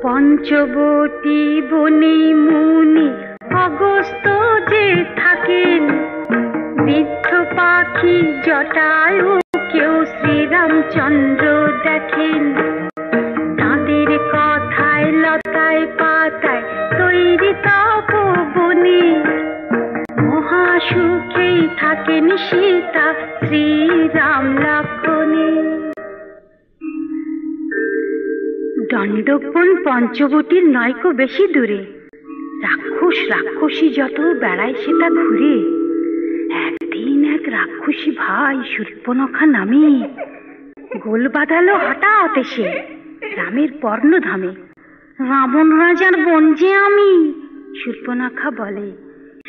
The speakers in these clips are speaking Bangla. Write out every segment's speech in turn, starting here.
পঞ্চবতী বনে মুনি অগস্ত্য যে থাকেন, বৃদ্ধ পাখি জটায়ু কেউ শ্রীরামচন্দ্র দেখেন। তাঁদের কথায় লতায় পাতায় তৈরি তপবনে, মহাসুখেই থাকেন সীতা শ্রীরাম লক্ষণে। দণ্ডবন পঞ্চবটির নয়কো বেশি দূরে, রাক্ষস রাক্ষসী যত বেড়ায় সেটা ঘুরে। একদিন এক রাক্ষসী ভাই শূর্পণখা নামে, গোল বাঁধালো হঠাৎ এসে রামের পর্ণধামে। রাবণ রাজার বোন যে আমি, শূর্পণখা বলে,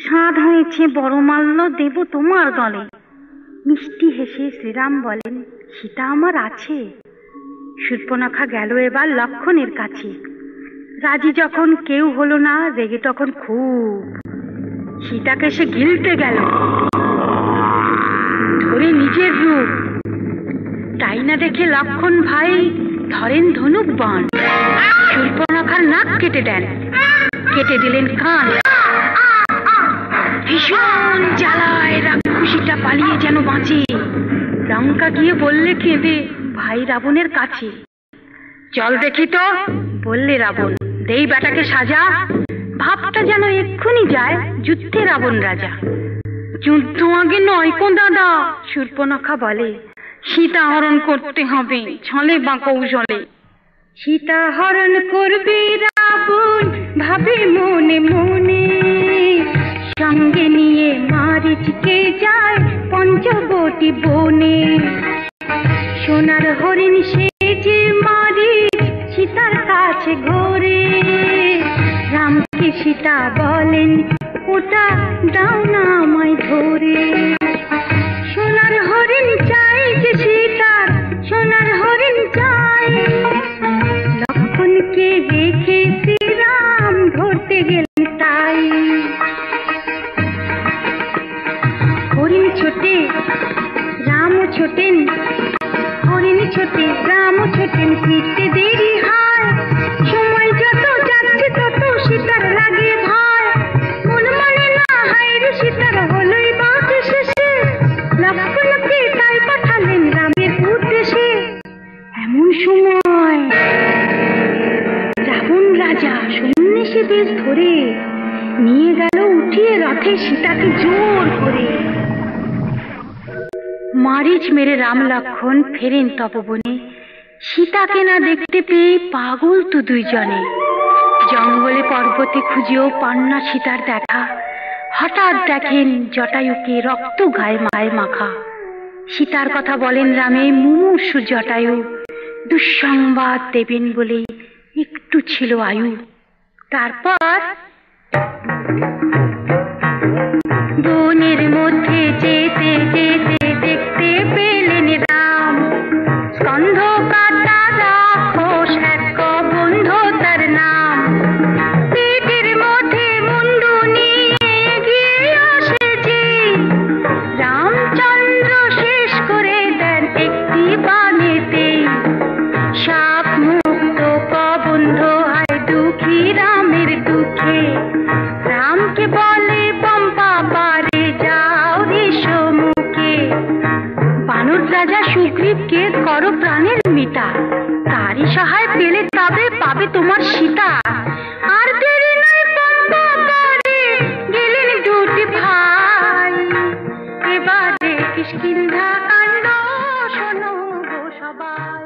সাধ হয়েছে বড় মাল্য দেব তোমার দলে। মিষ্টি হেসে শ্রীরাম বলেন, সীতা আমার আছে। শূর্পণখা গেল এবার লক্ষণের কাছে, রাজি যখন কেউ হলো না, রেগে তখন খুব সীতাকে সে গিলতে গেল, ধরে নিজের রূপ। তাই না দেখে লক্ষণ ভাই ধরেন ধনুক বাণ, শূর্পণখার নাক কেটে দেন, কেটে দিলেন কান। ভীষণ জ্বালায় রাক্ষসীটা পালিয়ে যেন বাঁচে, লঙ্কা গিয়ে বললে কেঁদে ভাই রাবণের কাছে। চল দেখি তো, বললে রাবণ, দেই বেটাকে সাজা, ভাবটা যেন এক্ষুনি যায় যুদ্ধে রাবণ রাজা। যুদ্ধ আগে নয় কো দাদা, শূর্পণখা বলে, সীতা হরণ করতে হবে ছলে বা কৌশলে। সীতা হরণ করবে রাবণ ভাবে মনে মনে, সঙ্গে নিয়ে মারীচকে যায় পঞ্চবতী বনে। সোনার হরিণ সেজে মারীচ সীতার কাছে ঘোরে, রামকে সীতা বলেন, ওটা দাও না আমায় ধরে। সোনার হরিণ চাই যে সীতার, সোনার হরিণ চাই। লক্ষণকে রেখে শ্রীরাম ধরতে গেলেন তাই। হরিণ ছোটে রামও ছোটেন, হরিণ ছোটে রামও ছোটেন, ফিরতে দেরি হয়। সময় যত যাচ্ছে তত সীতার লাগে ভয়, মন মানে না হায়রে সীতার হলোই বাঁকে শেষে। লক্ষণকে তাই পাঠালেন রামের উদ্দেশ্যে। এমন সময় রাবণ রাজা সন্ন্যাসী বেশ ধরে নিয়ে গেল উঠিয়ে রথে সীতাকে জোর করে। মারীচ মেরে রাম লক্ষণ ফেরেন তপবনে, সীতাকে না দেখতে পেয়ে পাগল তো দুইজনে। জঙ্গলে পর্বতে খুঁজেও পান না সীতার দেখা, হঠাৎ দেখেন জটায়ুকে রক্ত গায়ে মায়ে মাখা। সীতার কথা বলেন রামে মুমূর্ষু জটায়ু, দুঃসংবাদ দেবেন বলে একটু ছিল আয়ু। তারপর বনের মধ্যে যেতে যেতে দেখতে পেলেন রাম, স্কন্ধ কাটা রাক্ষস এক বন্ধ তার নাম। পেটের মধ্যে মুন্ডু নিয়ে এগিয়ে আসে যে, রামচন্দ্র শেষ করে দেন একটি বাণেতে। সাপ মুক্ত কবন্ধ হয় দুঃখী রামের দুঃখে, রামকে বলে পম্পা পারে যাও রে সম্মুখে। বানর রাজা সুগ্রীবকে করো প্রাণের মিতা, তারই সহায় পেলে তবে পাবে তোমার সীতা। আর দেরি নাই পম্পা পারে গেলেন দুটি ভাই, এবারে কিষ্কিন্ধা কাণ্ড শোনো গো সবাই।